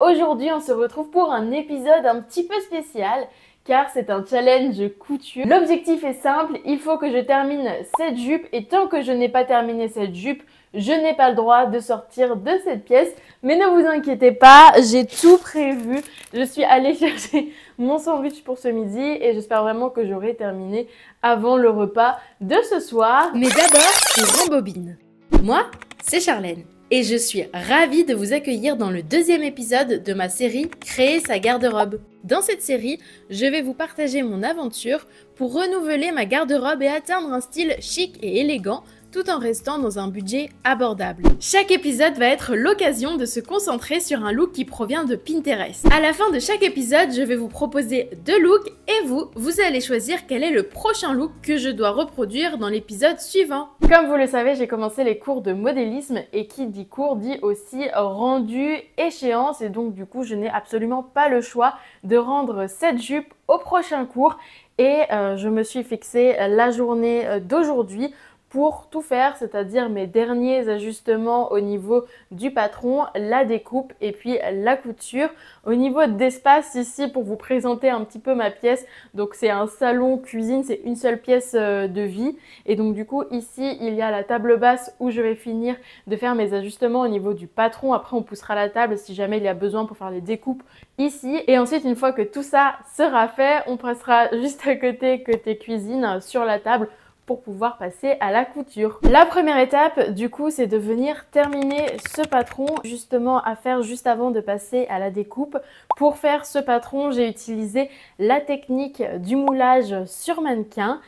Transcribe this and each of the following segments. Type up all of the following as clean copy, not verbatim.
Aujourd'hui, on se retrouve pour un épisode un petit peu spécial car c'est un challenge couture. L'objectif est simple, il faut que je termine cette jupe et tant que je n'ai pas terminé cette jupe, je n'ai pas le droit de sortir de cette pièce. Mais ne vous inquiétez pas, j'ai tout prévu. Je suis allée chercher mon sandwich pour ce midi et j'espère vraiment que j'aurai terminé avant le repas de ce soir. Mais d'abord, on rembobine. Moi, c'est Charlène. Et je suis ravie de vous accueillir dans le deuxième épisode de ma série Créer sa garde-robe. Dans cette série, je vais vous partager mon aventure pour renouveler ma garde-robe et atteindre un style chic et élégant tout en restant dans un budget abordable. Chaque épisode va être l'occasion de se concentrer sur un look qui provient de Pinterest. À la fin de chaque épisode, je vais vous proposer 2 looks et vous allez choisir quel est le prochain look que je dois reproduire dans l'épisode suivant. Comme vous le savez, j'ai commencé les cours de modélisme et qui dit cours dit aussi rendu échéance et donc du coup je n'ai absolument pas le choix de rendre cette jupe au prochain cours et je me suis fixé la journée d'aujourd'hui pour tout faire, c'est-à-dire mes derniers ajustements au niveau du patron, la découpe et puis la couture. Au niveau d'espace ici, pour vous présenter un petit peu ma pièce, donc c'est un salon cuisine, c'est une seule pièce de vie. Et donc du coup ici, il y a la table basse où je vais finir de faire mes ajustements au niveau du patron. Après on poussera la table si jamais il y a besoin pour faire les découpes ici. Et ensuite, une fois que tout ça sera fait, on passera juste à côté cuisine sur la table pour pouvoir passer à la couture. La première étape, du coup, c'est de venir terminer ce patron, justement à faire juste avant de passer à la découpe. Pour faire ce patron, j'ai utilisé la technique du moulage sur mannequin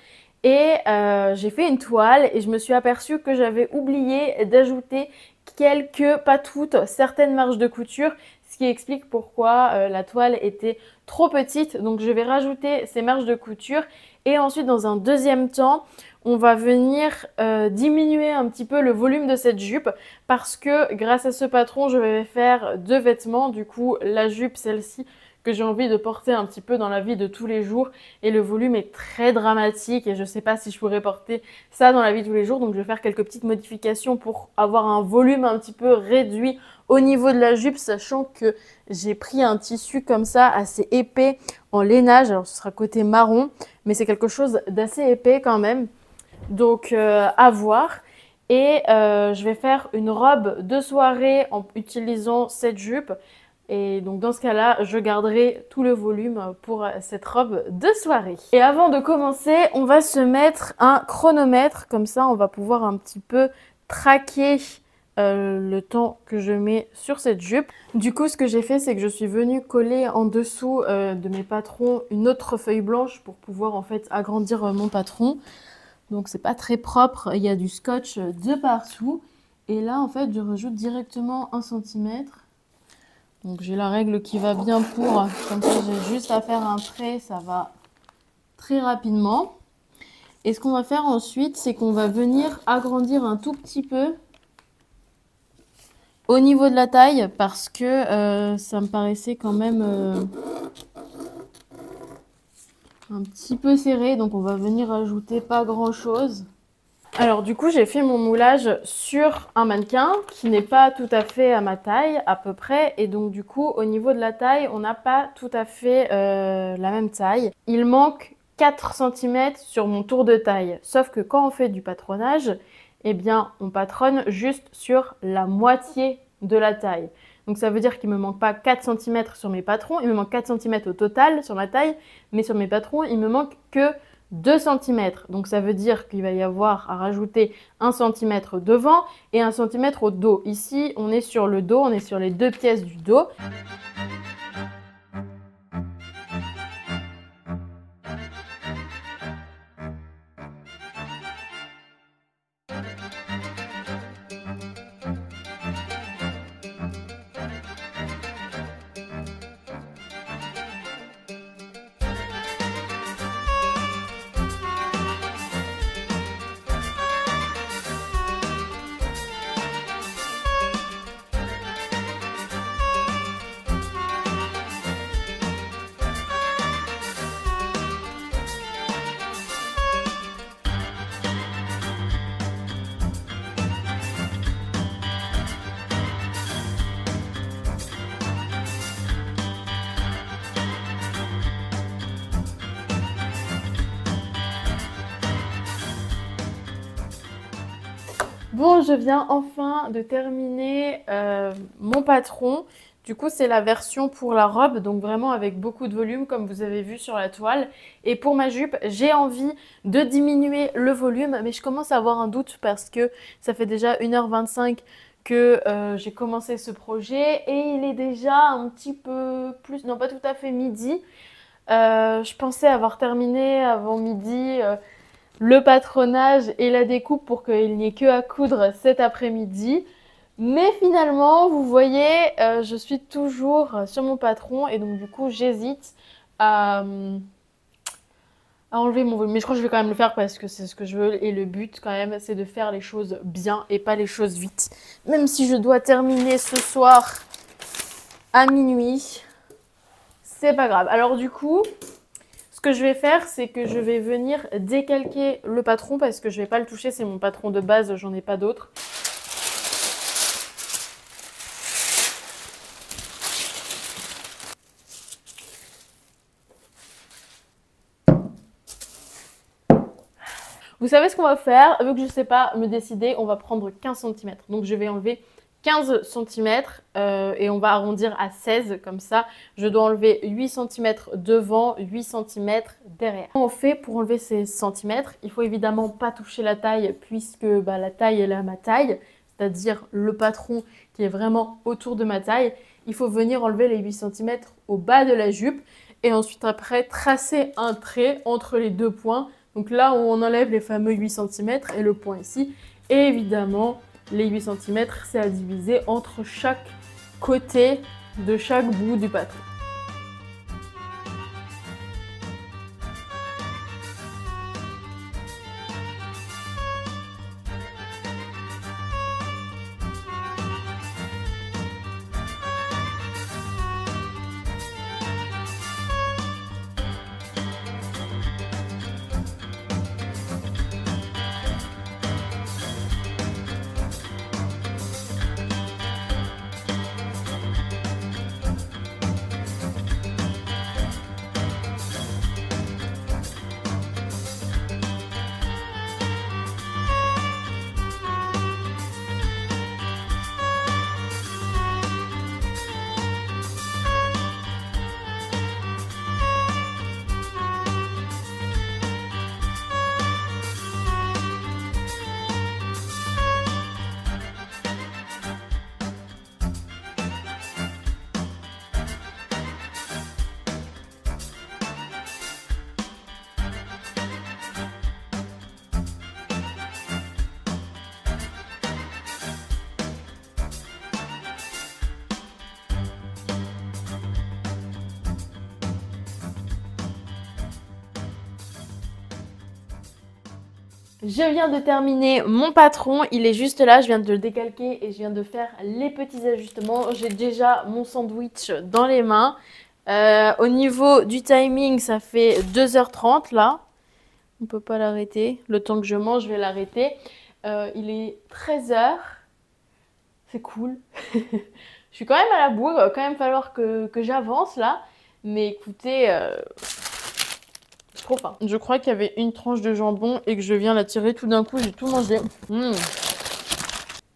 et j'ai fait une toile et je me suis aperçue que j'avais oublié d'ajouter pas toutes, certaines marges de couture, ce qui explique pourquoi la toile était trop petite. Donc je vais rajouter ces marges de couture et ensuite dans un deuxième temps, on va venir diminuer un petit peu le volume de cette jupe parce que grâce à ce patron, je vais faire 2 vêtements. Du coup, la jupe, celle-ci, que j'ai envie de porter un petit peu dans la vie de tous les jours et le volume est très dramatique et je ne sais pas si je pourrais porter ça dans la vie de tous les jours. Donc, je vais faire quelques petites modifications pour avoir un volume un petit peu réduit au niveau de la jupe, sachant que j'ai pris un tissu comme ça assez épais en lainage. Alors, ce sera côté marron, mais c'est quelque chose d'assez épais quand même. Donc à voir. Et je vais faire une robe de soirée en utilisant cette jupe. Et donc dans ce cas-là, je garderai tout le volume pour cette robe de soirée. Et avant de commencer, on va se mettre un chronomètre. Comme ça, on va pouvoir un petit peu traquer le temps que je mets sur cette jupe. Du coup, ce que j'ai fait, c'est que je suis venue coller en dessous de mes patrons une autre feuille blanche pour pouvoir en fait agrandir mon patron. Donc c'est pas très propre, il y a du scotch de partout. Et là en fait je rajoute directement 1 cm. Donc j'ai la règle qui va bien pour, comme ça j'ai juste à faire un trait, ça va très rapidement. Et ce qu'on va faire ensuite, c'est qu'on va venir agrandir un tout petit peu au niveau de la taille parce que ça me paraissait quand même un petit peu serré, donc on va venir ajouter pas grand chose. Alors du coup j'ai fait mon moulage sur un mannequin qui n'est pas tout à fait à ma taille à peu près et donc du coup au niveau de la taille on n'a pas tout à fait la même taille. Il manque 4 cm sur mon tour de taille, sauf que quand on fait du patronage, eh bien on patronne juste sur la moitié de la taille. Donc ça veut dire qu'il ne me manque pas 4 cm sur mes patrons, il me manque 4 cm au total sur ma taille, mais sur mes patrons, il me manque que 2 cm. Donc ça veut dire qu'il va y avoir à rajouter 1 cm devant et 1 cm au dos. Ici, on est sur le dos, on est sur les 2 pièces du dos. Bon, je viens enfin de terminer mon patron. Du coup, c'est la version pour la robe, donc vraiment avec beaucoup de volume comme vous avez vu sur la toile. Et pour ma jupe, j'ai envie de diminuer le volume, mais je commence à avoir un doute parce que ça fait déjà 1h25 que j'ai commencé ce projet et il est déjà un petit peu plus, non pas tout à fait midi. Je pensais avoir terminé avant midi le patronage et la découpe pour qu'il n'y ait que à coudre cet après-midi. Mais finalement, vous voyez, je suis toujours sur mon patron et donc du coup, j'hésite à, à enlever mon volume. Mais je crois que je vais quand même le faire parce que c'est ce que je veux et le but quand même, c'est de faire les choses bien et pas les choses vite. Même si je dois terminer ce soir à minuit, c'est pas grave. Alors du coup, ce que je vais faire, c'est que je vais venir décalquer le patron parce que je vais pas le toucher, c'est mon patron de base, j'en ai pas d'autre. Vous savez ce qu'on va faire? Vu que je ne sais pas me décider, on va prendre 15 cm. Donc je vais enlever 15 cm et on va arrondir à 16 comme ça. Je dois enlever 8 cm devant, 8 cm derrière. Comment on fait pour enlever ces centimètres? Il faut évidemment pas toucher la taille puisque la taille elle est à ma taille, c'est-à-dire le patron qui est vraiment autour de ma taille. Il faut venir enlever les 8 cm au bas de la jupe et ensuite après tracer un trait entre les deux points. Donc là, on enlève les fameux 8 cm et le point ici. Et évidemment, les 8 cm, c'est à diviser entre chaque côté de chaque bout du patron. Je viens de terminer mon patron, il est juste là, je viens de le décalquer et je viens de faire les petits ajustements. J'ai déjà mon sandwich dans les mains. Au niveau du timing, ça fait 2h30 là. On ne peut pas l'arrêter. Le temps que je mange, je vais l'arrêter. Il est 13h. C'est cool. Je suis quand même à la bourre, il va quand même falloir que j'avance là. Mais écoutez... trop faim. Je crois qu'il y avait une tranche de jambon et que je viens la tirer tout d'un coup, j'ai tout mangé.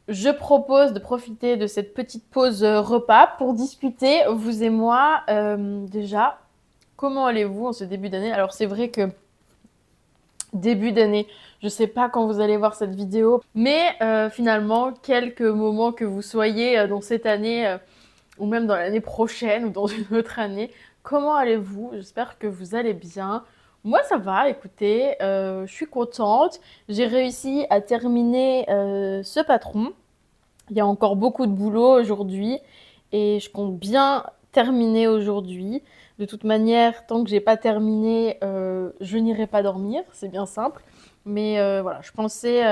Je propose de profiter de cette petite pause repas pour discuter, vous et moi, déjà, comment allez-vous en ce début d'année? Alors c'est vrai que début d'année, je sais pas quand vous allez voir cette vidéo, mais finalement, quelques moments que vous soyez dans cette année ou même dans l'année prochaine ou dans une autre année, comment allez-vous? J'espère que vous allez bien. Moi, ça va, écoutez, je suis contente. J'ai réussi à terminer ce patron. Il y a encore beaucoup de boulot aujourd'hui et je compte bien terminer aujourd'hui. De toute manière, tant que j'ai pas terminé, je n'irai pas dormir, c'est bien simple. Mais voilà, je pensais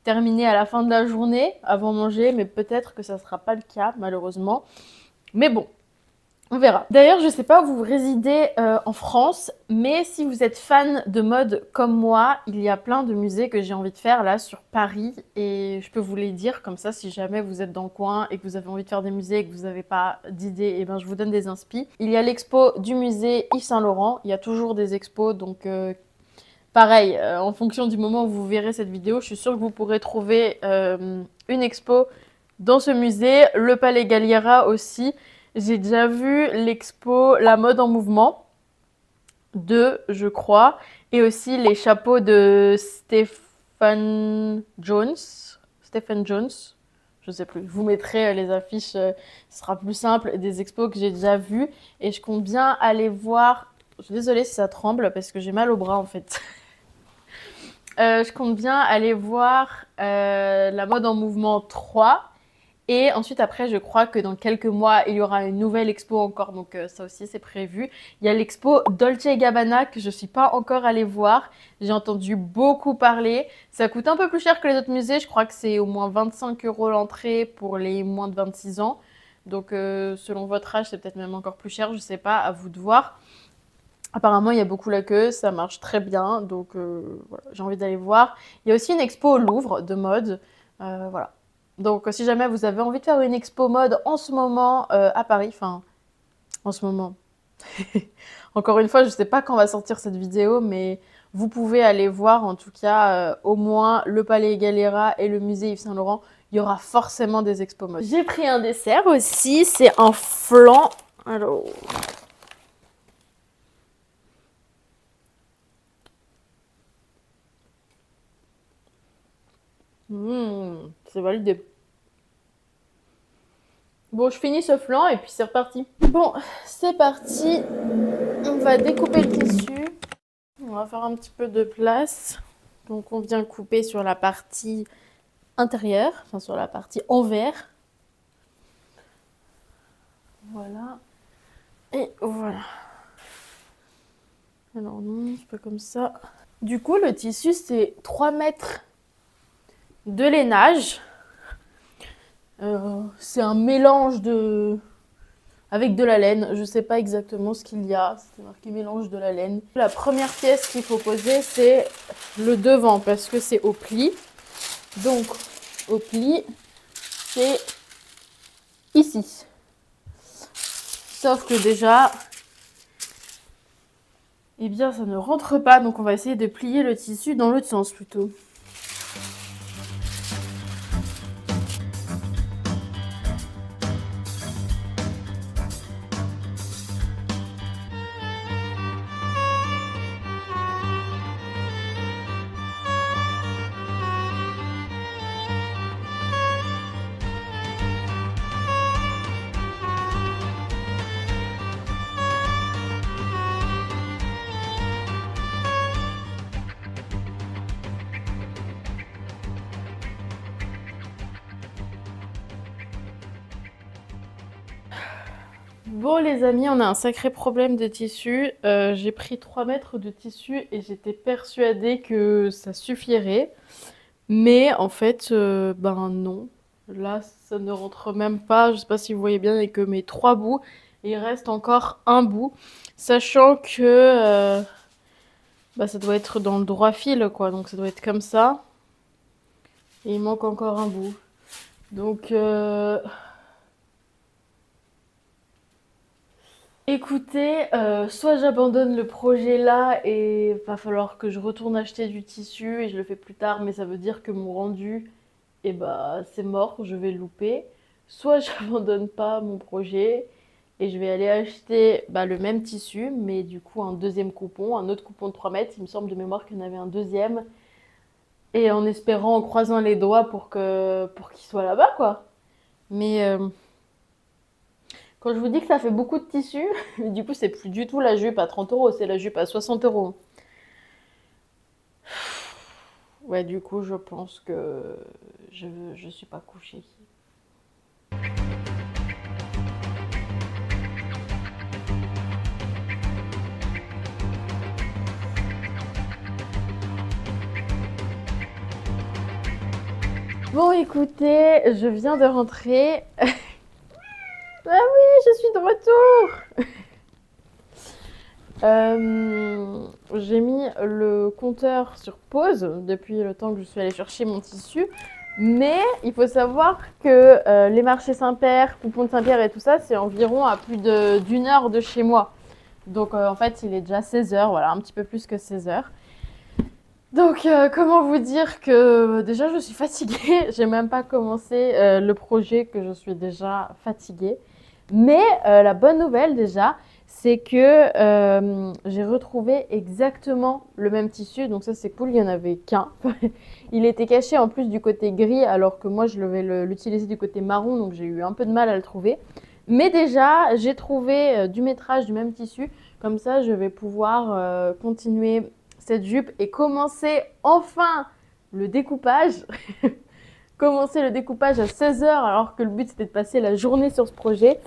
terminer à la fin de la journée avant manger, mais peut-être que ça ne sera pas le cas, malheureusement. Mais bon. On verra. D'ailleurs, je ne sais pas où vous résidez en France, mais si vous êtes fan de mode comme moi, il y a plein de musées que j'ai envie de faire là sur Paris et je peux vous les dire comme ça si jamais vous êtes dans le coin et que vous avez envie de faire des musées et que vous n'avez pas d'idées, et ben je vous donne des inspi. Il y a l'expo du musée Yves Saint Laurent, il y a toujours des expos donc pareil, en fonction du moment où vous verrez cette vidéo, je suis sûre que vous pourrez trouver une expo dans ce musée. Le Palais Galliera aussi. J'ai déjà vu l'expo La mode en mouvement 2, je crois. Et aussi les chapeaux de Stephen Jones. Je sais plus. Je vous mettrai les affiches, ce sera plus simple, des expos que j'ai déjà vues. Et je compte bien aller voir. Je suis désolée si ça tremble parce que j'ai mal au bras en fait. Je compte bien aller voir La mode en mouvement 3. Et ensuite, après, je crois que dans quelques mois, il y aura une nouvelle expo encore. Donc ça aussi, c'est prévu. Il y a l'expo Dolce & Gabbana que je ne suis pas encore allée voir. J'ai entendu beaucoup parler. Ça coûte un peu plus cher que les autres musées. Je crois que c'est au moins 25 € l'entrée pour les moins de 26 ans. Donc selon votre âge, c'est peut-être même encore plus cher. Je ne sais pas, à vous de voir. Apparemment, il y a beaucoup la queue, ça marche très bien, donc voilà, j'ai envie d'aller voir. Il y a aussi une expo au Louvre de mode, voilà. Donc si jamais vous avez envie de faire une expo mode en ce moment à Paris, enfin, en ce moment, encore une fois, je ne sais pas quand va sortir cette vidéo, mais vous pouvez aller voir en tout cas au moins le Palais Galliera et le musée Yves Saint Laurent. Il y aura forcément des expos mode. J'ai pris un dessert aussi, c'est un flan. Alors... c'est validé. Bon, je finis ce flan et puis c'est reparti. Bon, c'est parti. On va découper le tissu. On va faire un petit peu de place. Donc, on vient couper sur la partie intérieure, enfin sur la partie envers. Voilà. Et voilà. Alors non, c'est pas comme ça. Du coup, le tissu, c'est 3 mètres de lainage. C'est un mélange avec de la laine. Je sais pas exactement ce qu'il y a. C'est marqué mélange de la laine. La première pièce qu'il faut poser, c'est le devant parce que c'est au pli. Donc, au pli, c'est ici. Sauf que déjà, eh bien, ça ne rentre pas. Donc, on va essayer de plier le tissu dans l'autre sens plutôt. Bon les amis, on a un sacré problème de tissu. J'ai pris 3 mètres de tissu et j'étais persuadée que ça suffirait. Mais en fait, ben non. Là, ça ne rentre même pas. Je sais pas si vous voyez bien, avec que mes 3 bouts. Et il reste encore un bout. Sachant que bah, ça doit être dans le droit fil, quoi. Donc ça doit être comme ça. Et il manque encore un bout. Donc... Écoutez, soit j'abandonne le projet là et va falloir que je retourne acheter du tissu et je le fais plus tard, mais ça veut dire que mon rendu, eh bah, c'est mort, je vais le louper. Soit j'abandonne pas mon projet et je vais aller acheter bah, le même tissu, mais du coup un deuxième coupon, un autre coupon de 3 mètres. Il me semble de mémoire qu'il y en avait un deuxième. Et en espérant, en croisant les doigts pour qu'il soit là-bas, quoi. Mais... quand je vous dis que ça fait beaucoup de tissu, du coup, c'est plus du tout la jupe à 30 €, c'est la jupe à 60 €. Ouais, du coup, je pense que je suis pas couchée. Bon, écoutez, je viens de rentrer. Ah oui, je suis de retour. J'ai mis le compteur sur pause depuis le temps que je suis allée chercher mon tissu. Mais il faut savoir que les marchés Saint-Père, Coupon de Saint-Pierre et tout ça, c'est environ à plus d'1 heure de chez moi. Donc en fait, il est déjà 16 h, voilà, un petit peu plus que 16 h. Donc, comment vous dire que déjà je suis fatiguée, j'ai même pas commencé le projet que je suis déjà fatiguée. Mais la bonne nouvelle déjà, c'est que j'ai retrouvé exactement le même tissu, donc ça c'est cool, il n'y en avait qu'un. Il était caché en plus du côté gris, alors que moi je devais l'utiliser du côté marron, donc j'ai eu un peu de mal à le trouver. Mais déjà, j'ai trouvé du métrage du même tissu, comme ça je vais pouvoir continuer cette jupe et commencer enfin le découpage. Commencer le découpage à 16 heures alors que le but c'était de passer la journée sur ce projet.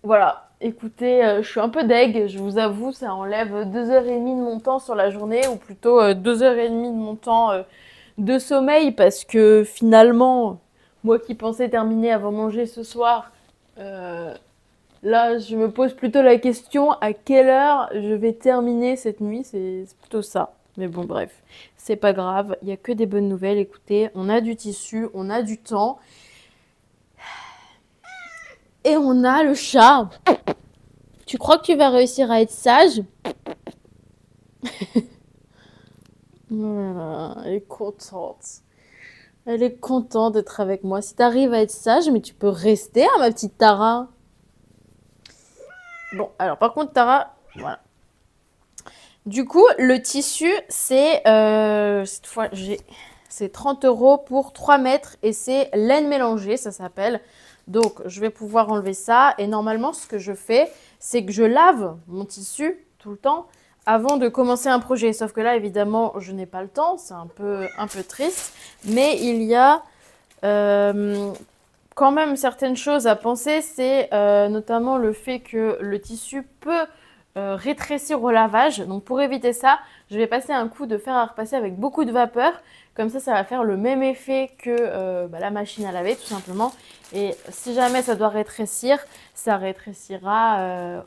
Voilà, écoutez, je suis un peu deg, je vous avoue, ça enlève 2h30 de mon temps sur la journée, ou plutôt 2h30 de mon temps de sommeil, parce que finalement, moi qui pensais terminer avant manger ce soir, euh, là, je me pose plutôt la question à quelle heure je vais terminer cette nuit, c'est plutôt ça. Mais bon, bref, c'est pas grave, il n'y a que des bonnes nouvelles. Écoutez, on a du tissu, on a du temps. Et on a le chat. Tu crois que tu vas réussir à être sage? Voilà, elle est contente. Elle est contente d'être avec moi. Si tu arrives à être sage, mais tu peux rester, hein, ma petite Tara. Bon, alors par contre, Tara, voilà. Du coup, le tissu, c'est cette fois, c'est 30 € pour 3 mètres et c'est laine mélangée, ça s'appelle. Donc, je vais pouvoir enlever ça. Et normalement, ce que je fais, c'est que je lave mon tissu tout le temps avant de commencer un projet. Sauf que là, évidemment, je n'ai pas le temps. C'est un peu triste. Mais il y a quand même certaines choses à penser. C'est notamment le fait que le tissu peut rétrécir au lavage. Donc pour éviter ça, je vais passer un coup de fer à repasser avec beaucoup de vapeur. Comme ça va faire le même effet que la machine à laver tout simplement. Et si jamais ça doit rétrécir, ça rétrécira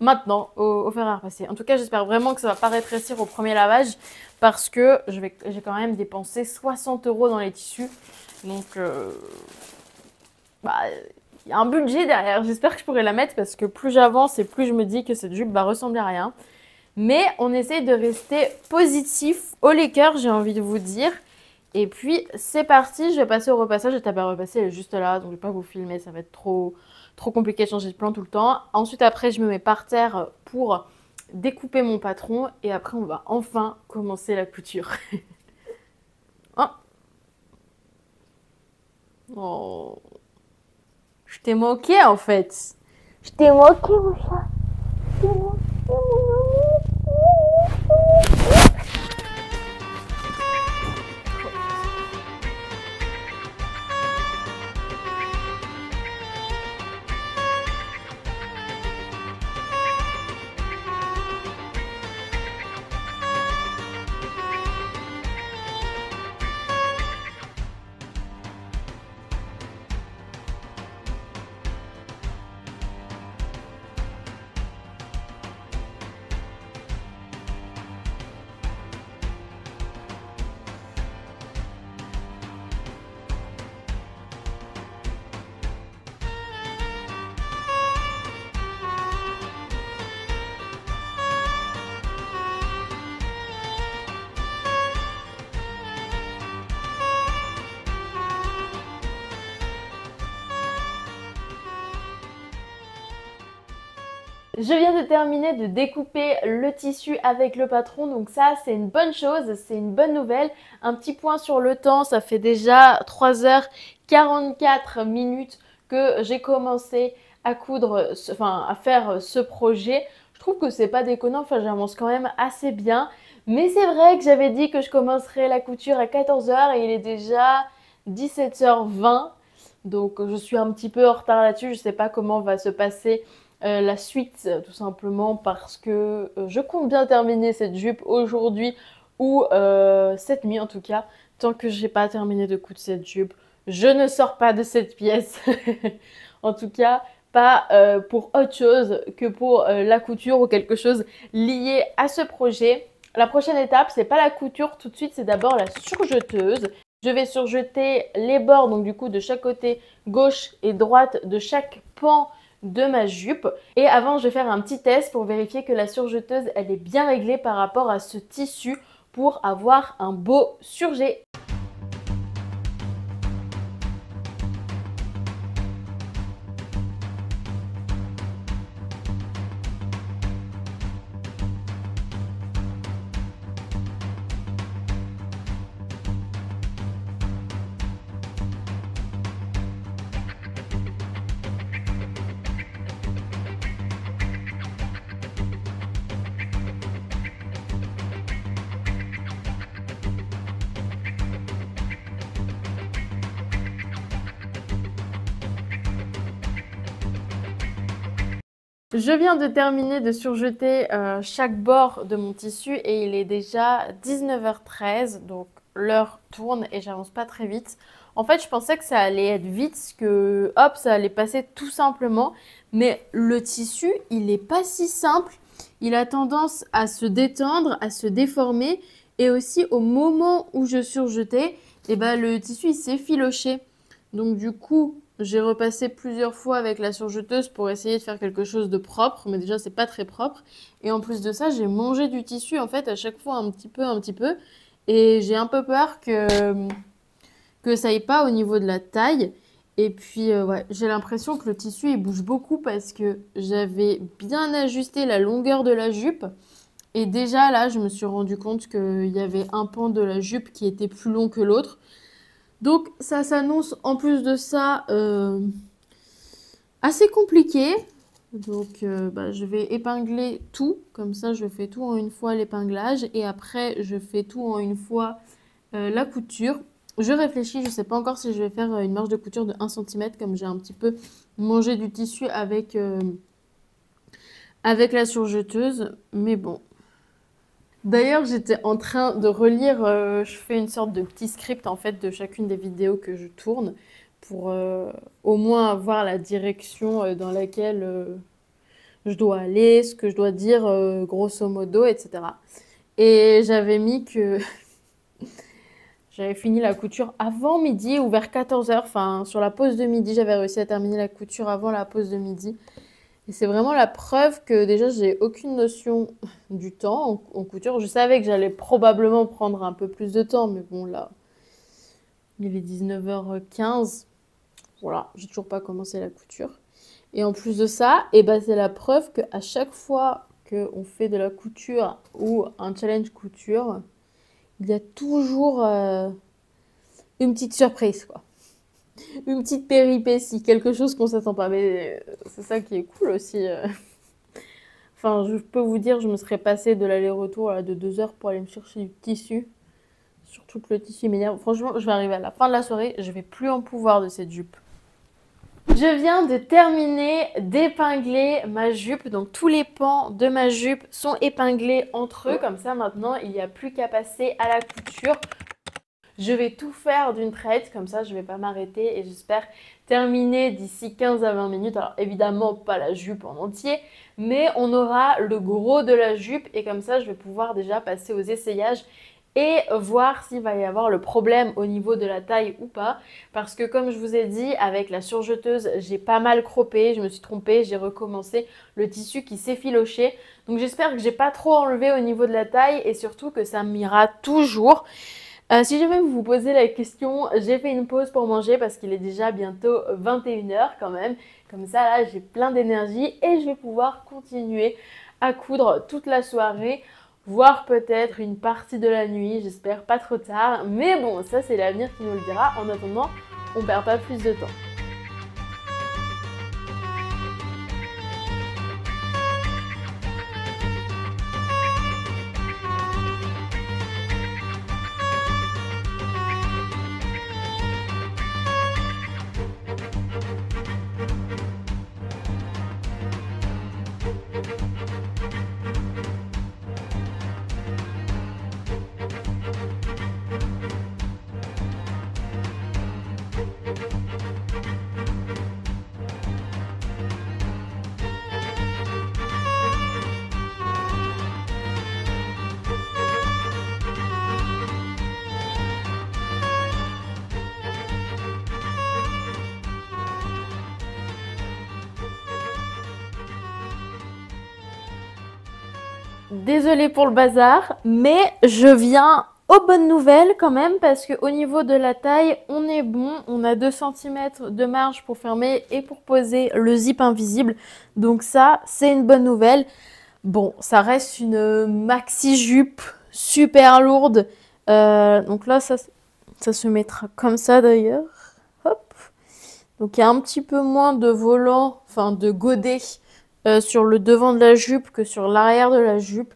maintenant au fer à repasser. En tout cas, j'espère vraiment que ça ne va pas rétrécir au premier lavage parce que j'ai quand même dépensé 60 € dans les tissus. Donc il y a un budget derrière. J'espère que je pourrai la mettre parce que plus j'avance et plus je me dis que cette jupe va ressembler à rien. Mais on essaye de rester positif au Laker, j'ai envie de vous dire. Et puis c'est parti, je vais passer au repassage. La table à repasser elle est juste là, donc je ne vais pas vous filmer, ça va être trop compliqué de changer de plan tout le temps. Ensuite après je me mets par terre pour découper mon patron et après on va enfin commencer la couture. Oh. Oh. Je t'ai moqué en fait. Je t'ai moqué mon chat. Je t'ai moqué mon Je viens de terminer de découper le tissu avec le patron, donc ça c'est une bonne chose, c'est une bonne nouvelle. Un petit point sur le temps, ça fait déjà 3h44 que j'ai commencé à coudre, à faire ce projet. Je trouve que c'est pas déconnant, enfin j'avance quand même assez bien. Mais c'est vrai que j'avais dit que je commencerais la couture à 14h et il est déjà 17h20. Donc je suis un petit peu en retard là-dessus, je sais pas comment va se passer la suite tout simplement parce que je compte bien terminer cette jupe aujourd'hui ou cette nuit en tout cas. Tant que j'ai pas terminé de coudre cette jupe, je ne sors pas de cette pièce. En tout cas, pas pour autre chose que pour la couture ou quelque chose lié à ce projet. La prochaine étape, c'est pas la couture tout de suite, c'est d'abord la surjeteuse. Je vais surjeter les bords, donc du coup de chaque côté gauche et droite de chaque pan de ma jupe. Et avant, je vais faire un petit test pour vérifier que la surjeteuse, elle est bien réglée par rapport à ce tissu pour avoir un beau surjet. Je viens de terminer de surjeter chaque bord de mon tissu et il est déjà 19h13, donc l'heure tourne et j'avance pas très vite. En fait, je pensais que ça allait être vite, que hop, ça allait passer tout simplement, mais le tissu, il n'est pas si simple. Il a tendance à se détendre, à se déformer et aussi au moment où je surjetais, le tissu il s'est filoché. Donc du coup, j'ai repassé plusieurs fois avec la surjeteuse pour essayer de faire quelque chose de propre, mais déjà c'est pas très propre. Et en plus de ça, j'ai mangé du tissu en fait à chaque fois un petit peu. Et j'ai un peu peur que ça aille pas au niveau de la taille. Et puis ouais, j'ai l'impression que le tissu il bouge beaucoup parce que j'avais bien ajusté la longueur de la jupe. Et déjà là, je me suis rendu compte qu'il y avait un pan de la jupe qui était plus long que l'autre. Donc ça s'annonce en plus de ça assez compliqué. Donc je vais épingler tout. Comme ça, je fais tout en une fois l'épinglage. Et après, je fais tout en une fois la couture. Je réfléchis, je ne sais pas encore si je vais faire une marge de couture de 1 cm comme j'ai un petit peu mangé du tissu avec la surjeteuse. Mais bon. D'ailleurs, j'étais en train de relire, je fais une sorte de petit script en fait de chacune des vidéos que je tourne pour au moins avoir la direction dans laquelle je dois aller, ce que je dois dire grosso modo, etc. Et j'avais mis que j'avais fini la couture avant midi ou vers 14h, enfin sur la pause de midi, j'avais réussi à terminer la couture avant la pause de midi. Et c'est vraiment la preuve que déjà, j'ai aucune notion du temps en couture. Je savais que j'allais probablement prendre un peu plus de temps, mais bon, là, il est 19h15. Voilà, j'ai toujours pas commencé la couture. Et en plus de ça, c'est la preuve qu'à chaque fois qu'on fait de la couture ou un challenge couture, il y a toujours une petite surprise, quoi. Une petite péripétie, quelque chose qu'on s'attend pas. Mais c'est ça qui est cool aussi. Enfin, je peux vous dire, je me serais passée de l'aller-retour de 2 heures pour aller me chercher du tissu. Surtout que le tissu m'énerve. Franchement, je vais arriver à la fin de la soirée, je vais plus en pouvoir de cette jupe. Je viens de terminer d'épingler ma jupe. Donc tous les pans de ma jupe sont épinglés entre eux. Comme ça, maintenant, il n'y a plus qu'à passer à la couture. Je vais tout faire d'une traite, comme ça je ne vais pas m'arrêter et j'espère terminer d'ici 15 à 20 minutes. Alors évidemment pas la jupe en entier, mais on aura le gros de la jupe et comme ça je vais pouvoir déjà passer aux essayages et voir s'il va y avoir le problème au niveau de la taille ou pas. Parce que comme je vous ai dit, avec la surjeteuse, j'ai pas mal croppé, je me suis trompée, j'ai recommencé le tissu qui s'effilochait. Donc j'espère que j'ai pas trop enlevé au niveau de la taille et surtout que ça m'ira toujours. Si jamais vous vous posez la question, j'ai fait une pause pour manger parce qu'il est déjà bientôt 21h quand même. Comme ça, là, j'ai plein d'énergie et je vais pouvoir continuer à coudre toute la soirée, voire peut-être une partie de la nuit, j'espère pas trop tard. Mais bon, ça c'est l'avenir qui nous le dira. En attendant, on perd pas plus de temps. Désolée pour le bazar, mais je viens aux bonnes nouvelles quand même parce qu'au niveau de la taille, on est bon. On a 2 cm de marge pour fermer et pour poser le zip invisible. Donc ça, c'est une bonne nouvelle. Bon, ça reste une maxi jupe super lourde. Donc là, ça se mettra comme ça d'ailleurs. Hop. Donc il y a un petit peu moins de volant, enfin de godet sur le devant de la jupe que sur l'arrière de la jupe.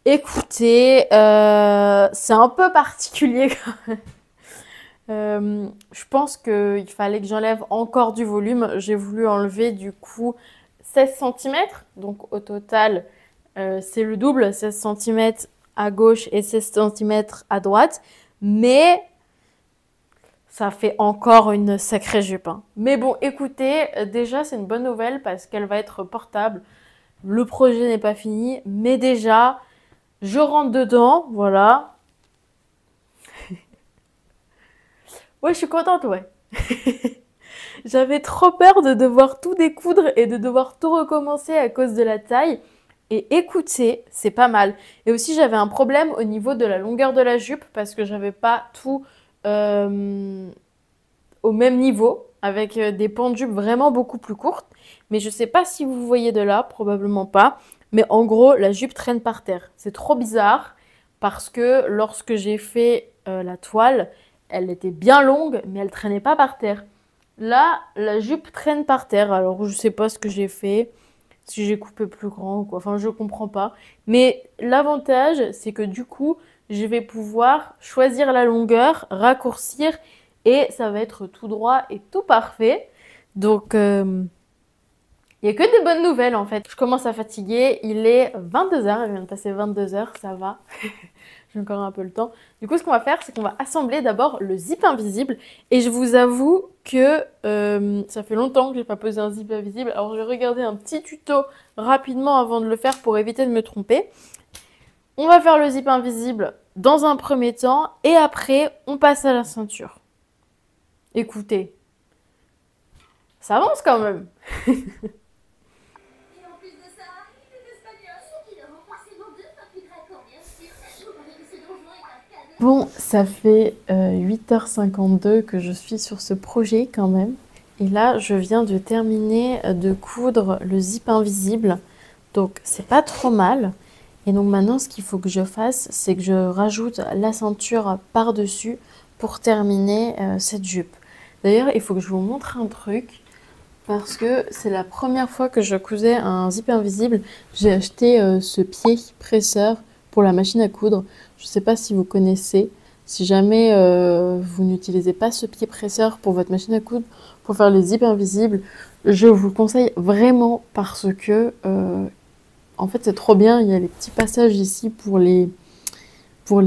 Écoutez, c'est un peu particulier quand même. Je pense qu'il fallait que j'enlève encore du volume. J'ai voulu enlever du coup 16 cm. Donc au total, c'est le double, 16 cm à gauche et 16 cm à droite. Mais ça fait encore une sacrée jupe, hein. Mais bon, écoutez, déjà c'est une bonne nouvelle parce qu'elle va être portable. Le projet n'est pas fini, mais déjà, je rentre dedans, voilà. Ouais, je suis contente, ouais. J'avais trop peur de devoir tout découdre et de devoir tout recommencer à cause de la taille. Et écoutez, c'est pas mal. Et aussi, j'avais un problème au niveau de la longueur de la jupe parce que j'avais pas tout au même niveau, avec des pans de jupe vraiment beaucoup plus courtes. Mais je sais pas si vous voyez de là, probablement pas. Mais en gros, la jupe traîne par terre. C'est trop bizarre parce que lorsque j'ai fait la toile, elle était bien longue, mais elle traînait pas par terre. Là, la jupe traîne par terre. Alors, je sais pas ce que j'ai fait, si j'ai coupé plus grand ou quoi. Enfin, je comprends pas. Mais l'avantage, c'est que du coup, je vais pouvoir choisir la longueur, raccourcir et ça va être tout droit et tout parfait. Donc, il n'y a que des bonnes nouvelles en fait. Je commence à fatiguer, il est 22h, il vient de passer 22h, ça va. J'ai encore un peu le temps. Du coup, ce qu'on va faire, c'est qu'on va assembler d'abord le zip invisible. Et je vous avoue que ça fait longtemps que j'ai pas posé un zip invisible. Alors, je vais regarder un petit tuto rapidement avant de le faire pour éviter de me tromper. On va faire le zip invisible dans un premier temps et après, on passe à la ceinture. Écoutez, ça avance quand même. Bon, ça fait 8h52 que je suis sur ce projet quand même. Et là, je viens de terminer de coudre le zip invisible. Donc, c'est pas trop mal. Et donc maintenant, ce qu'il faut que je fasse, c'est que je rajoute la ceinture par-dessus pour terminer cette jupe. D'ailleurs, il faut que je vous montre un truc. Parce que c'est la première fois que je cousais un zip invisible. J'ai acheté ce pied presseur pour la machine à coudre. Je ne sais pas si vous connaissez. Si jamais vous n'utilisez pas ce pied presseur pour votre machine à coudre, pour faire les zips invisibles, je vous le conseille vraiment parce que en fait c'est trop bien. Il y a les petits passages ici pour les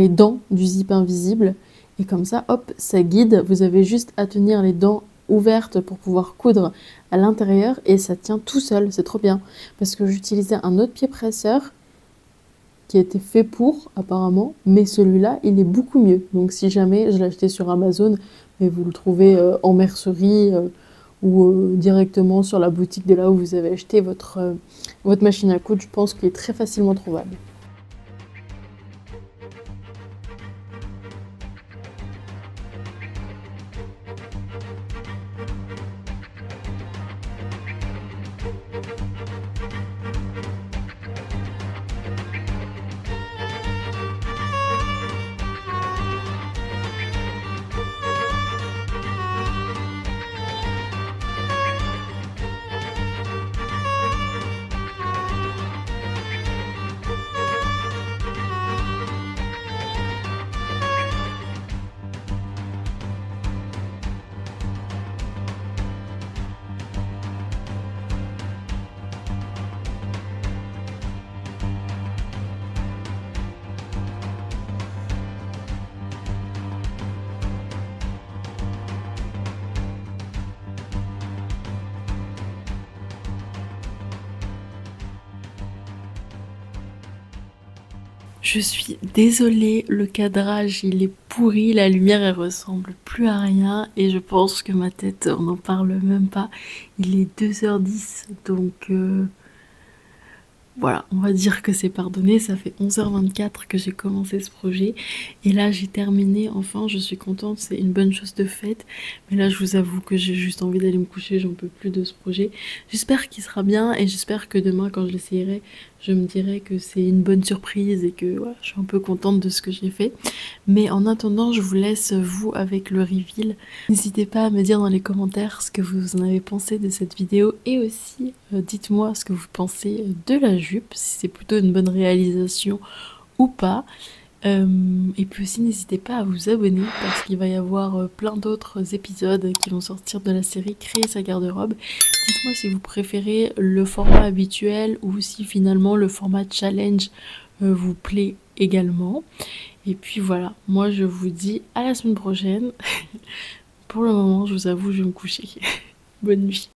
dents du zip invisible. Et comme ça, hop, ça guide. Vous avez juste à tenir les dents ouvertes pour pouvoir coudre à l'intérieur et ça tient tout seul, c'est trop bien. Parce que j'utilisais un autre pied presseur qui a été fait pour apparemment, mais celui-là il est beaucoup mieux. Donc si jamais, je l'ai acheté sur Amazon, mais vous le trouvez en mercerie ou directement sur la boutique de là où vous avez acheté votre machine à coudre, je pense qu'il est très facilement trouvable. Je suis désolée, le cadrage il est pourri, la lumière elle ressemble plus à rien et je pense que ma tête on n'en parle même pas. Il est 2h10 donc Voilà, on va dire que c'est pardonné, ça fait 11h24 que j'ai commencé ce projet et là j'ai terminé, enfin je suis contente, c'est une bonne chose de faite, mais là je vous avoue que j'ai juste envie d'aller me coucher, j'en peux plus de ce projet. J'espère qu'il sera bien et j'espère que demain quand je l'essayerai, je me dirai que c'est une bonne surprise et que voilà, je suis un peu contente de ce que j'ai fait. Mais en attendant, je vous laisse vous avec le reveal. N'hésitez pas à me dire dans les commentaires ce que vous en avez pensé de cette vidéo et aussi dites-moi ce que vous pensez de la jupe, si c'est plutôt une bonne réalisation ou pas. Et puis aussi n'hésitez pas à vous abonner parce qu'il va y avoir plein d'autres épisodes qui vont sortir de la série Créer sa garde-robe. Dites-moi si vous préférez le format habituel ou si finalement le format challenge vous plaît également. Et puis voilà, moi je vous dis à la semaine prochaine. Pour le moment, je vous avoue, je vais me coucher. Bonne nuit.